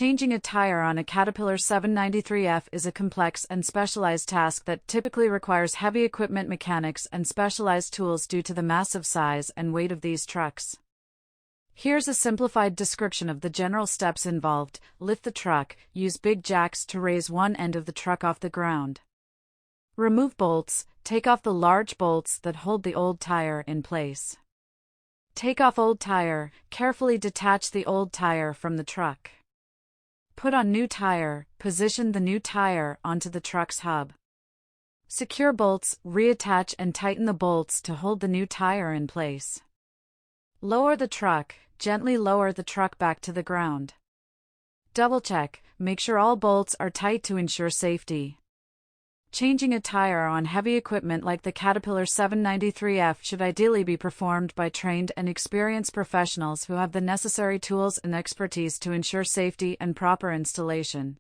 Changing a tire on a Caterpillar 793F is a complex and specialized task that typically requires heavy equipment, mechanics, and specialized tools due to the massive size and weight of these trucks. Here's a simplified description of the general steps involved. Lift the truck. Use big jacks to raise one end of the truck off the ground. Remove bolts. Take off the large bolts that hold the old tire in place. Take off old tire. Carefully detach the old tire from the truck. Put on new tire. Position the new tire onto the truck's hub. Secure bolts. Reattach and tighten the bolts to hold the new tire in place. Lower the truck. Gently lower the truck back to the ground. Double check. Make sure all bolts are tight to ensure safety. Changing a tire on heavy equipment like the Caterpillar 793F should ideally be performed by trained and experienced professionals who have the necessary tools and expertise to ensure safety and proper installation.